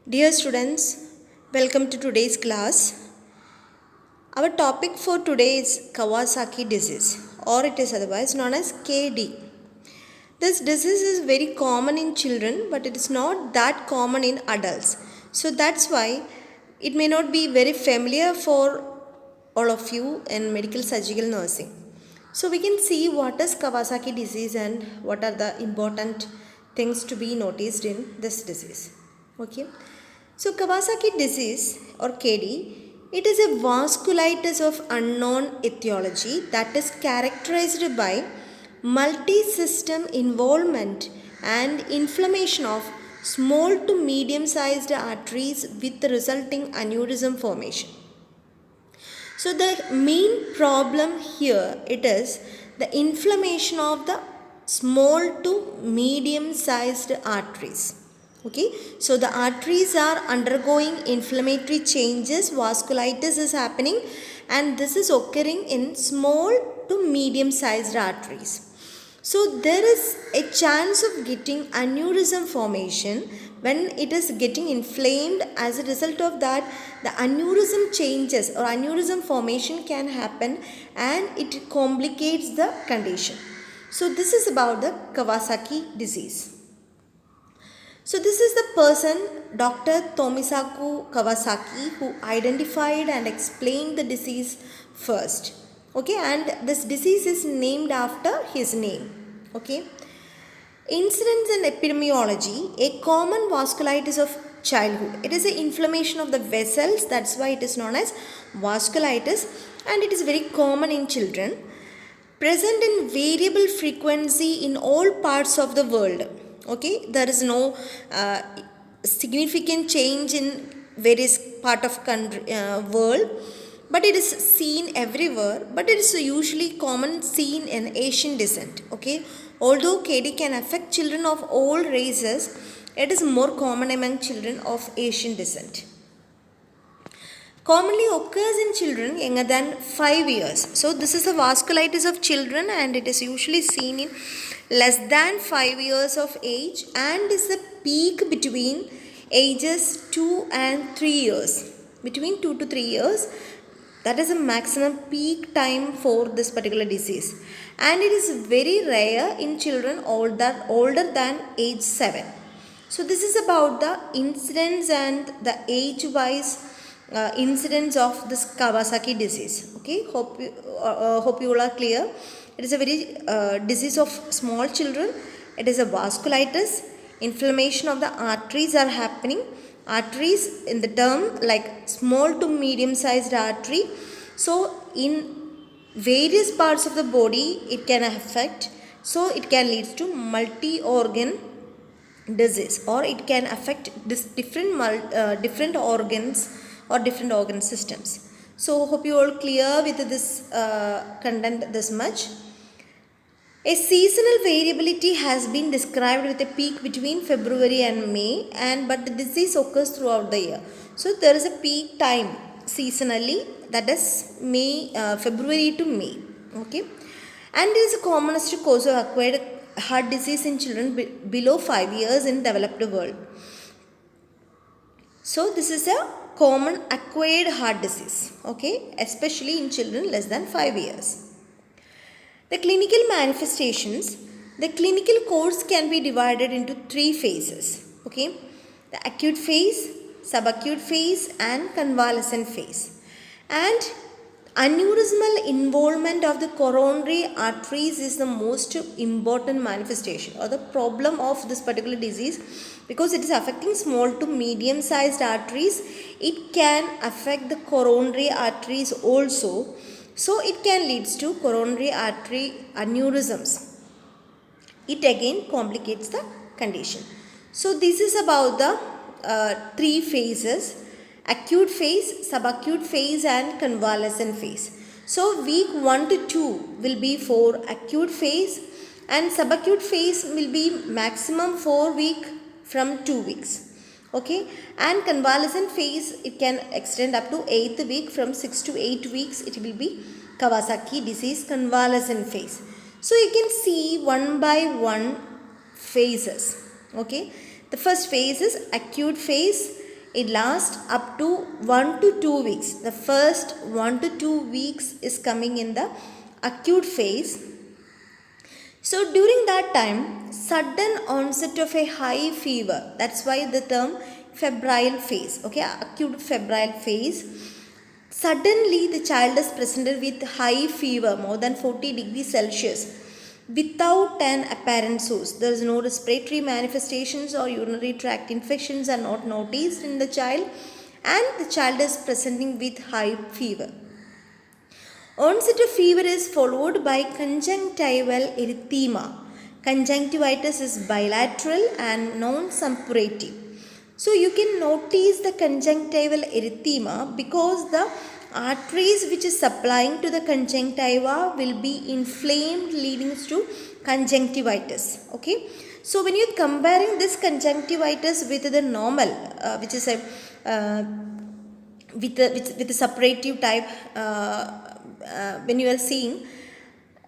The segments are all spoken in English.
Dear students, welcome to today's class. Our topic for today is Kawasaki disease, or it is otherwise known as KD. This disease is very common in children, but it is not that common in adults. So that's why it may not be very familiar for all of you in medical surgical nursing. So we can see what is Kawasaki disease and what are the important things to be noticed in this disease. Okay. So Kawasaki disease or KD, it is a vasculitis of unknown etiology that is characterized by multi-system involvement and inflammation of small to medium-sized arteries with resulting aneurysm formation. So the main problem here it is the inflammation of the small to medium-sized arteries. Okay, so the arteries are undergoing inflammatory changes, vasculitis is happening, and this is occurring in small to medium sized arteries. So there is a chance of getting aneurysm formation when it is getting inflamed. As a result of that, the aneurysm changes or aneurysm formation can happen and it complicates the condition. So this is about the Kawasaki disease. So this is the person, Dr. Tomisaku Kawasaki, who identified and explained the disease first. Okay, and this disease is named after his name. Okay. Incidence and epidemiology, a common vasculitis of childhood. It is an inflammation of the vessels, that's why it is known as vasculitis, and it is very common in children. Present in variable frequency in all parts of the world. Okay, there is no significant change in various part of world, but it is seen everywhere, but it is usually common seen in Asian descent. Okay, although KD can affect children of all races, it is more common among children of Asian descent. Commonly occurs in children younger than 5 years. So this is a vasculitis of children and it is usually seen in less than 5 years of age and is the peak between ages 2 and 3 years. Between 2 to 3 years, that is a maximum peak time for this particular disease. And it is very rare in children older than age 7. So this is about the incidence and the age wise incidence of this Kawasaki disease. Okay, hope you all are clear. It is a very disease of small children. It is a vasculitis. Inflammation of the arteries are happening. Arteries in the term like small to medium sized artery. So in various parts of the body it can affect. So it can lead to multi-organ disease, or it can affect this different organs or different organ systems. So hope you all clear with this content this much. A seasonal variability has been described with a peak between February and May, but the disease occurs throughout the year. So there is a peak time seasonally, that is February to May. Okay, and it is the commonest cause of acquired heart disease in children below 5 years in developed world. So this is a common acquired heart disease, okay, especially in children less than 5 years. The clinical manifestations, the clinical course can be divided into 3 phases, okay, the acute phase, subacute phase and convalescent phase. And aneurysmal involvement of the coronary arteries is the most important manifestation or the problem of this particular disease, because it is affecting small to medium sized arteries. It can affect the coronary arteries also. So it can lead to coronary artery aneurysms. It again complicates the condition. So this is about the 3 phases: acute phase, subacute phase and convalescent phase. So week 1 to 2 will be for acute phase and subacute phase will be maximum 4 weeks from 2 weeks. Okay, and convalescent phase it can extend up to 8th week. From 6 to 8 weeks it will be Kawasaki disease convalescent phase. So you can see one by one phases. Okay, the first phase is acute phase. It lasts up to 1 to 2 weeks. The first 1 to 2 weeks is coming in the acute phase. So during that time, sudden onset of a high fever, that's why the term febrile phase, okay, acute febrile phase. Suddenly the child is presented with high fever, more than 40 degrees Celsius, without an apparent source. There is no respiratory manifestations or urinary tract infections are not noticed in the child, and the child is presenting with high fever. Onset of fever is followed by conjunctival erythema. Conjunctivitis is bilateral and non-suppurative. So you can notice the conjunctival erythema because the arteries which is supplying to the conjunctiva will be inflamed, leading to conjunctivitis. Okay. So when you are comparing this conjunctivitis with the normal, which is a with the suppurative type, when you are seeing,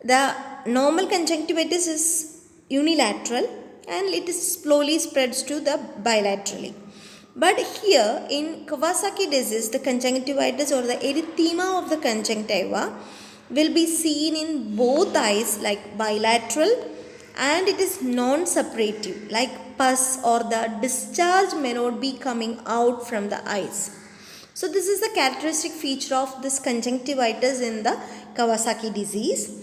the normal conjunctivitis is unilateral and it slowly spreads to the bilaterally. But here in Kawasaki disease, the conjunctivitis or the erythema of the conjunctiva will be seen in both eyes like bilateral, and it is non-suppurative like pus, or the discharge may not be coming out from the eyes. So this is the characteristic feature of this conjunctivitis in the Kawasaki disease.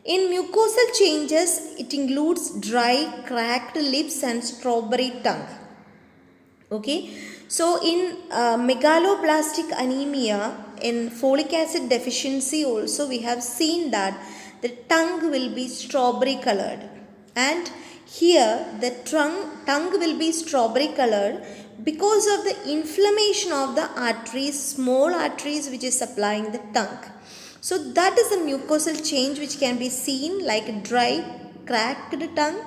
In mucosal changes, it includes dry, cracked lips and strawberry tongue. Okay. So in megaloblastic anemia, in folic acid deficiency also, we have seen that the tongue will be strawberry colored. And here the tongue will be strawberry colored because of the inflammation of the arteries, small arteries which is supplying the tongue. So that is the mucosal change which can be seen like dry, cracked tongue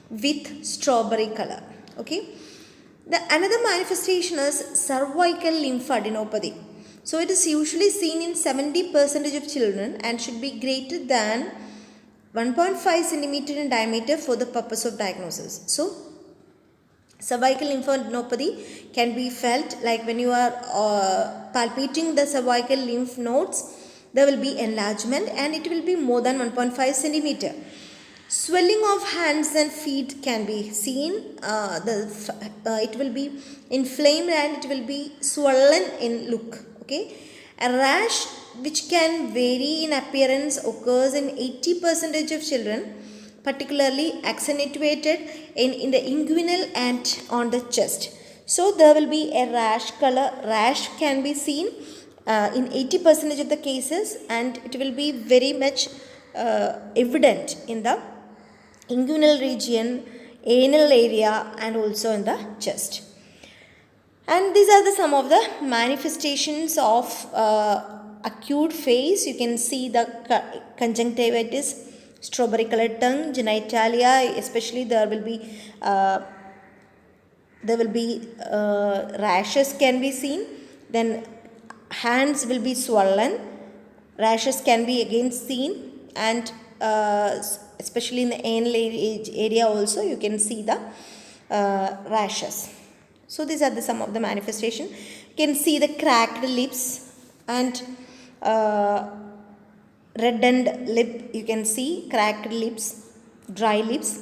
with strawberry color. Okay. The another manifestation is cervical lymphadenopathy. So it is usually seen in 70% of children and should be greater than 1.5 centimeter in diameter for the purpose of diagnosis. So cervical lymphadenopathy can be felt like when you are palpating the cervical lymph nodes, there will be enlargement and it will be more than 1.5 centimeter. Swelling of hands and feet can be seen. It will be inflamed and it will be swollen in look. Okay, a rash which can vary in appearance occurs in 80% of children, particularly accentuated in the inguinal and on the chest. So there will be a rash color. Rash can be seen in 80% of the cases, and it will be very much evident in the inguinal region, anal area, and also in the chest. And these are some of the manifestations of acute phase. You can see the conjunctivitis, strawberry colored tongue, genitalia, especially there will be rashes can be seen. Then hands will be swollen, rashes can be again seen, and especially in the anal area also you can see the rashes. So these are some of the manifestation. You can see the cracked lips and reddened lip. You can see cracked lips, dry lips,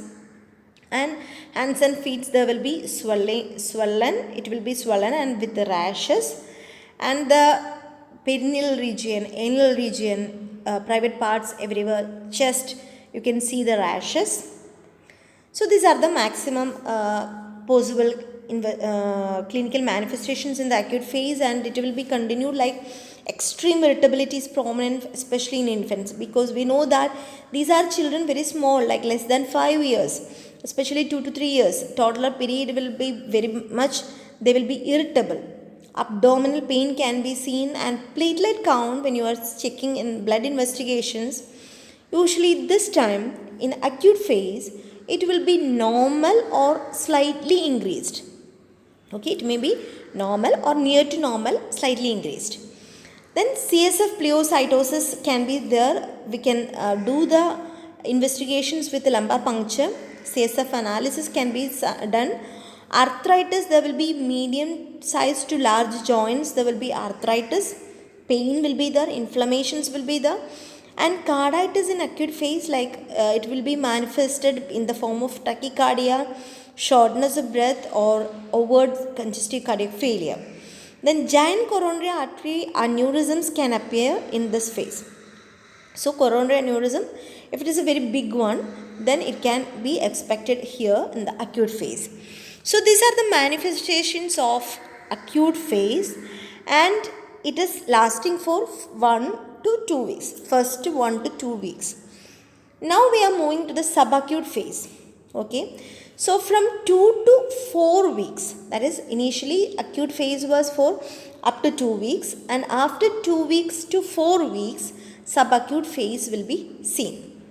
and hands and feet there will be swollen. It will be swollen and with the rashes, and the perineal region, anal region, private parts everywhere, chest, you can see the rashes. So these are the maximum possible clinical manifestations in the acute phase, and it will be continued like extreme irritability is prominent, especially in infants, because we know that these are children very small, like less than 5 years, especially 2 to 3 years. Toddler period will be very much, they will be irritable. Abdominal pain can be seen, and platelet count when you are checking in blood investigations, usually this time in acute phase it will be normal or slightly increased. Okay, it may be normal or near to normal, slightly increased. Then CSF pleocytosis can be there. We can do the investigations with lumbar puncture. CSF analysis can be done, Arthritis, there will be medium size to large joints, there will be arthritis, pain will be there, inflammations will be there. And carditis in acute phase, like it will be manifested in the form of tachycardia, shortness of breath, or overt congestive cardiac failure. Then giant coronary artery aneurysms can appear in this phase. So coronary aneurysm, if it is a very big one, then it can be expected here in the acute phase. So these are the manifestations of acute phase, and it is lasting for 1 to 2 weeks. First 1 to 2 weeks. Now we are moving to the subacute phase. Okay. So from 2 to 4 weeks, that is initially acute phase was for up to 2 weeks, and after 2 weeks to 4 weeks, subacute phase will be seen.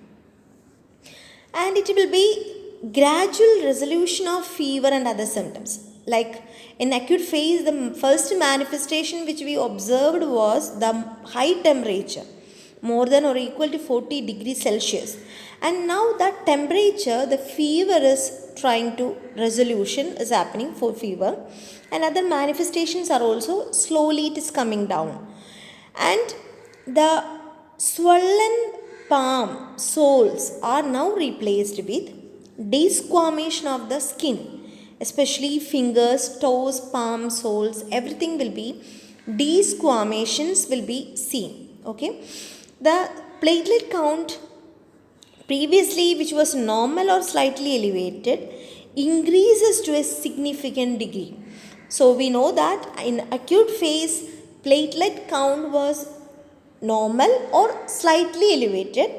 And it will be gradual resolution of fever and other symptoms. Like in acute phase, the first manifestation which we observed was the high temperature, more than or equal to 40 degrees Celsius. And now that temperature, the fever is trying to, resolution is happening for fever. And other manifestations are also slowly it is coming down. And the swollen palm soles are now replaced with desquamation of the skin, especially fingers, toes, palm, soles, everything will be, desquamations will be seen. Okay. The platelet count previously, which was normal or slightly elevated, increases to a significant degree. So we know that in acute phase, platelet count was normal or slightly elevated.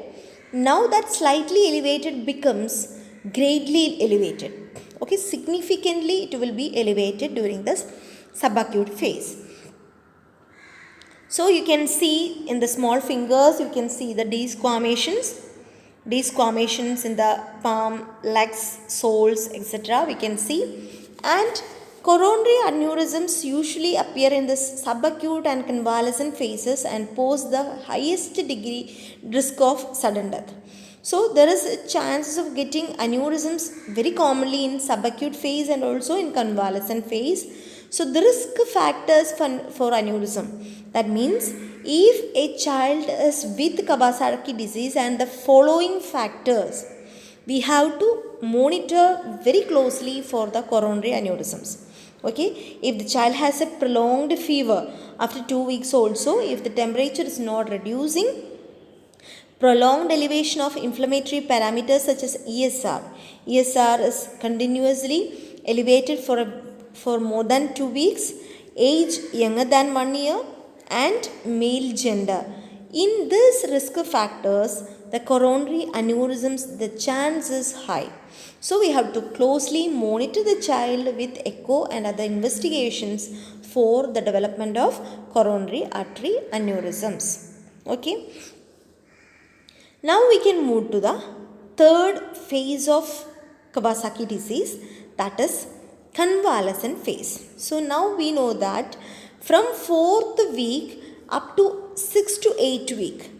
Now that slightly elevated becomes greatly elevated. Okay, significantly it will be elevated during this subacute phase. So you can see in the small fingers, you can see the desquamations in the palm, legs, soles, etc. we can see. And coronary aneurysms usually appear in the subacute and convalescent phases and pose the highest degree risk of sudden death. So there is a chances of getting aneurysms very commonly in subacute phase and also in convalescent phase. So the risk factors for aneurysm, that means if a child is with Kawasaki disease and the following factors, we have to monitor very closely for the coronary aneurysms. Okay, if the child has a prolonged fever after 2 weeks also, if the temperature is not reducing, prolonged elevation of inflammatory parameters such as ESR. ESR is continuously elevated for more than 2 weeks, age younger than 1 year, and male gender. In these risk factors, the coronary aneurysms, the chance is high. So we have to closely monitor the child with echo and other investigations for the development of coronary artery aneurysms. Okay. Now we can move to the third phase of Kawasaki disease, that is convalescent phase. So now we know that from 4th week up to 6 to 8 week,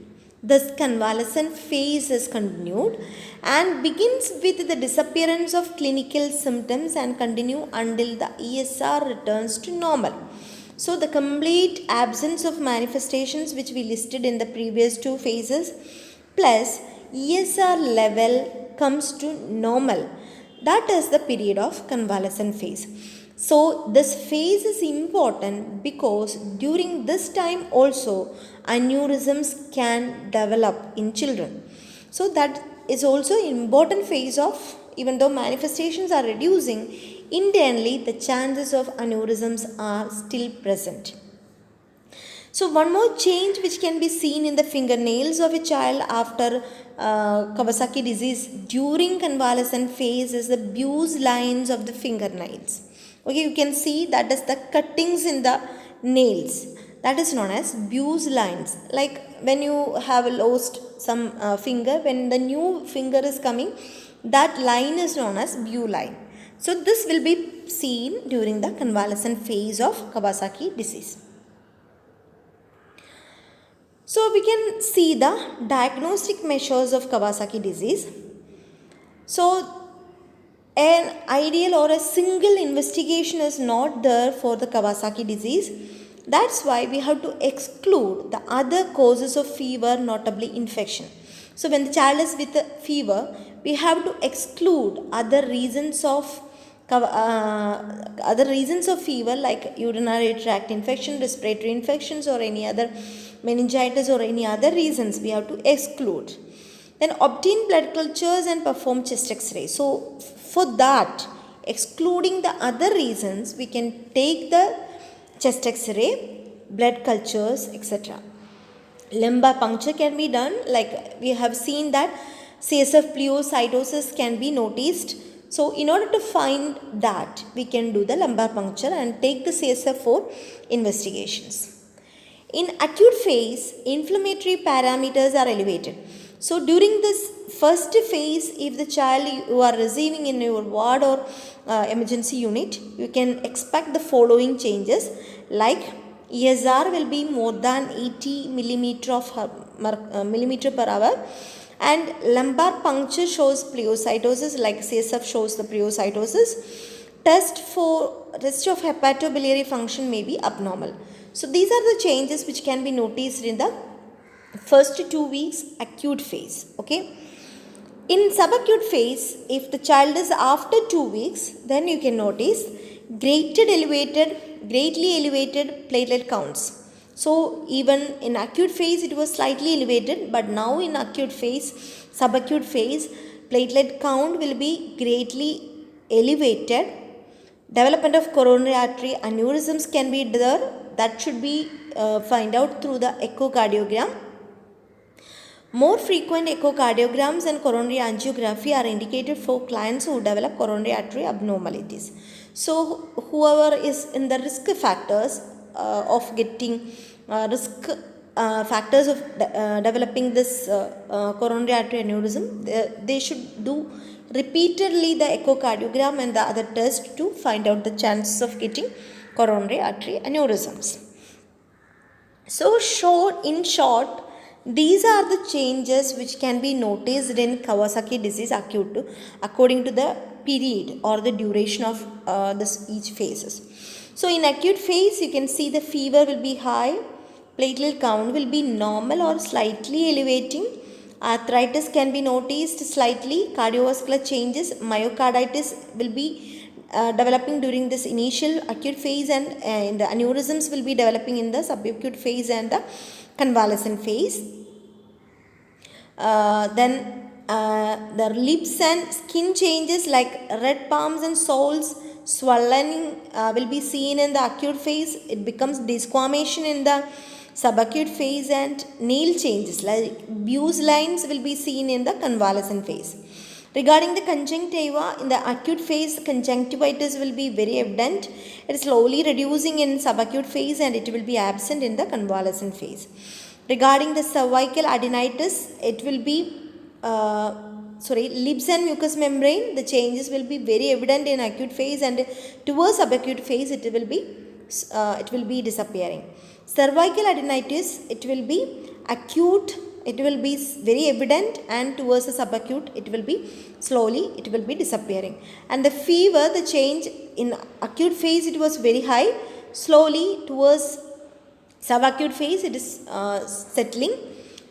this convalescent phase is continued and begins with the disappearance of clinical symptoms and continue until the ESR returns to normal. So the complete absence of manifestations which we listed in the previous two phases plus ESR level comes to normal. That is the period of convalescent phase. So this phase is important because during this time also aneurysms can develop in children. So that is also an important phase of, even though manifestations are reducing, internally the chances of aneurysms are still present. So one more change which can be seen in the fingernails of a child after Kawasaki disease during convalescent phase is the Bewes lines of the fingernails. Okay, you can see that is the cuttings in the nails. That is known as Bewes lines. Like when you have lost some finger, when the new finger is coming, that line is known as Bew line. So this will be seen during the convalescent phase of Kawasaki disease. So we can see the diagnostic measures of Kawasaki disease. So an ideal or a single investigation is not there for the Kawasaki disease. That's why we have to exclude the other causes of fever, notably infection. So when the child is with a fever, we have to exclude other reasons of fever, like urinary tract infection, respiratory infections, or any other meningitis, or any other reasons we have to exclude. Then obtain blood cultures and perform chest x-ray. So for that, excluding the other reasons, we can take the chest x-ray, blood cultures, etc. Lumbar puncture can be done, like we have seen that CSF pleocytosis can be noticed. So in order to find that, we can do the lumbar puncture and take the CSF for investigations. In acute phase, inflammatory parameters are elevated. So during this first phase, if the child you are receiving in your ward or emergency unit, you can expect the following changes, like ESR will be more than 80 millimeter per hour, and lumbar puncture shows pleocytosis, like CSF shows the pleocytosis. Test of hepatobiliary function may be abnormal. So these are the changes which can be noticed in the first 2 weeks acute phase. Okay. In subacute phase, if the child is after 2 weeks, then you can notice greatly elevated platelet counts. So even in acute phase it was slightly elevated, but now in acute phase, subacute phase, platelet count will be greatly elevated. Development of coronary artery aneurysms can be there. That should be find out through the echocardiogram. More frequent echocardiograms and coronary angiography are indicated for clients who develop coronary artery abnormalities. So whoever is in the risk factors of getting factors of developing this coronary artery aneurysm, they should do repeatedly the echocardiogram and the other test to find out the chances of getting coronary artery aneurysms. So in short, these are the changes which can be noticed in Kawasaki disease acute according to the period or the duration of each phases. So in acute phase, you can see the fever will be high, platelet count will be normal or slightly elevating, arthritis can be noticed slightly, cardiovascular changes, myocarditis will be developing during this initial acute phase, and the aneurysms will be developing in the subacute phase and the convalescent phase. Then the lips and skin changes, like red palms and soles, swelling will be seen in the acute phase. It becomes desquamation in the subacute phase, and nail changes like Bewes lines will be seen in the convalescent phase. Regarding the conjunctiva, in the acute phase, conjunctivitis will be very evident. It is slowly reducing in subacute phase, and it will be absent in the convalescent phase. Regarding the cervical adenitis, it will be lips and mucous membrane, the changes will be very evident in acute phase, and towards subacute phase it will be disappearing. Cervical adenitis, it will be acute, it will be very evident, and towards the subacute it will be disappearing. And the fever, the change in acute phase, it was very high, slowly towards subacute phase it is settling.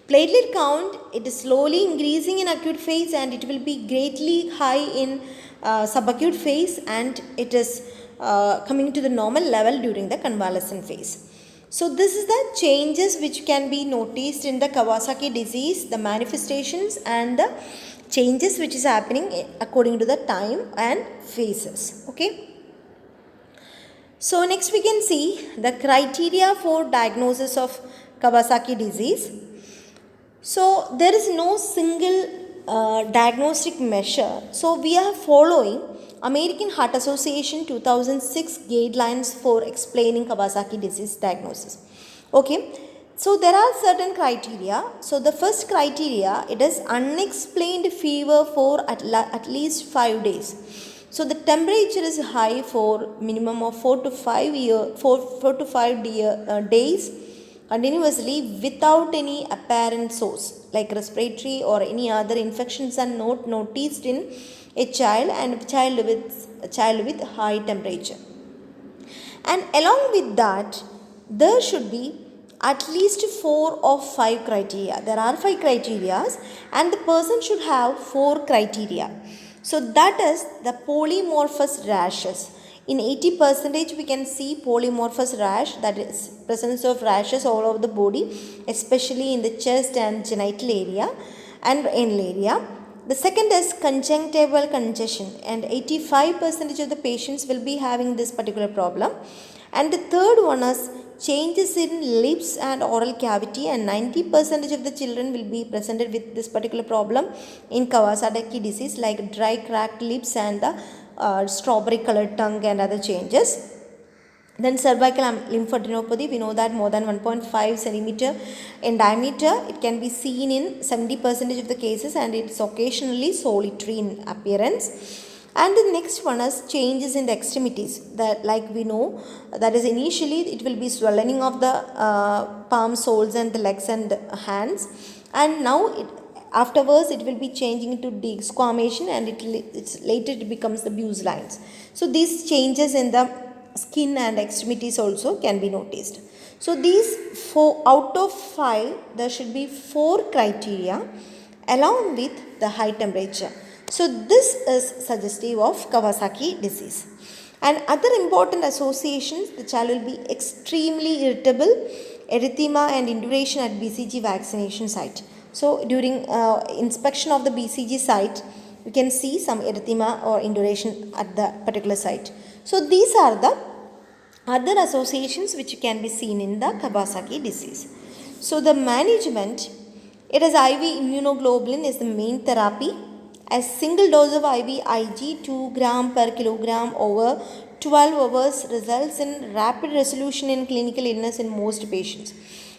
Platelet count, it is slowly increasing in acute phase, and it will be greatly high in subacute phase, and it is coming to the normal level during the convalescent phase. So this is the changes which can be noticed in the Kawasaki disease, the manifestations and the changes which is happening according to the time and phases. Okay. So next we can see the criteria for diagnosis of Kawasaki disease. So there is no single diagnostic measure. So we are following American Heart Association 2006 guidelines for explaining Kawasaki disease diagnosis. Okay. So there are certain criteria. So the first criteria, it is unexplained fever for at least 5 days. So the temperature is high for minimum of 4 to 5 days continuously without any apparent source, like respiratory or any other infections are not noticed in a child with high temperature. And along with that, there should be at least 4 or 5 criteria. There are 5 criteria, and the person should have 4 criteria. So that is the polymorphous rashes. In 80% we can see polymorphous rash, that is presence of rashes all over the body, especially in the chest and genital area and anal area. The second is conjunctival congestion, and 85% of the patients will be having this particular problem. And the third one is changes in lips and oral cavity, and 90% of the children will be presented with this particular problem in Kawasaki disease, like dry cracked lips and the strawberry colored tongue and other changes. Then cervical lymphadenopathy, we know that more than 1.5 centimeter in diameter. It can be seen in 70% of the cases, and it's occasionally solitary in appearance. And the next one is changes in the extremities, that like we know, that is initially it will be swelling of the palm soles and the legs and hands, and now afterwards it will be changing into desquamation, and later it becomes the Bewes lines. So these changes in the skin and extremities also can be noticed. So these 4 out of 5, there should be 4 criteria along with the high temperature. So this is suggestive of Kawasaki disease. And other important associations, the child will be extremely irritable, erythema and induration at BCG vaccination site. So during inspection of the BCG site, you can see some erythema or induration at the particular site. So these are the other associations which can be seen in the Kawasaki disease. So the management, it is IV immunoglobulin is the main therapy. A single dose of IV Ig 2 gram per kilogram over 12 hours results in rapid resolution in clinical illness in most patients.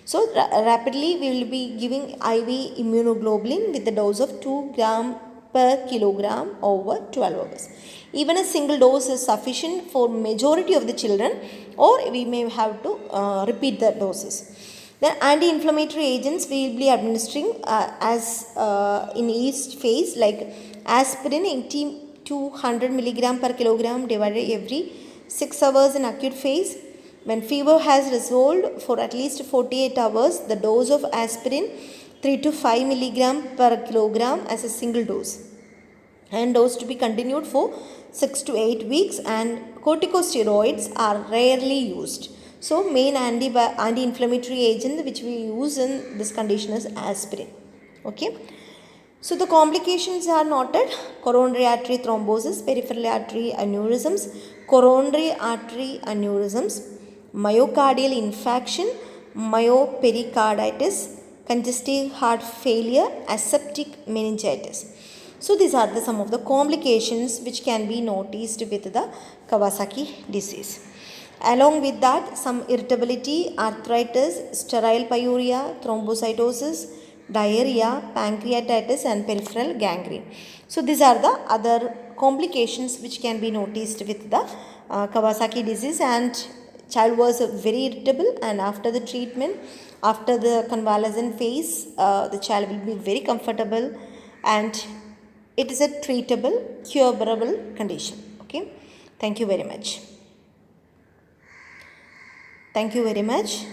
So rapidly we will be giving IV immunoglobulin with the dose of 2 gram per kilogram over 12 hours. Even a single dose is sufficient for majority of the children, or we may have to repeat the doses. Then anti-inflammatory agents we will be administering as in each phase, like aspirin 80 to 100 milligram per kilogram divided every 6 hours in acute phase. When fever has resolved for at least 48 hours, the dose of aspirin 3 to 5 milligram per kilogram as a single dose, and dose to be continued for 6 to 8 weeks, and corticosteroids are rarely used. So main anti-inflammatory agent which we use in this condition is aspirin. Okay. So the complications are noted: coronary artery thrombosis, peripheral artery aneurysms, coronary artery aneurysms, myocardial infarction, myopericarditis, congestive heart failure, aseptic meningitis. So these are some of the complications which can be noticed with the Kawasaki disease. Along with that, some irritability, arthritis, sterile pyuria, thrombocytosis, diarrhea, pancreatitis and peripheral gangrene. So these are the other complications which can be noticed with the Kawasaki disease. And child was very irritable, and after the treatment, after the convalescent phase, the child will be very comfortable, and it is a treatable, curable condition. Okay. Thank you very much. Thank you very much.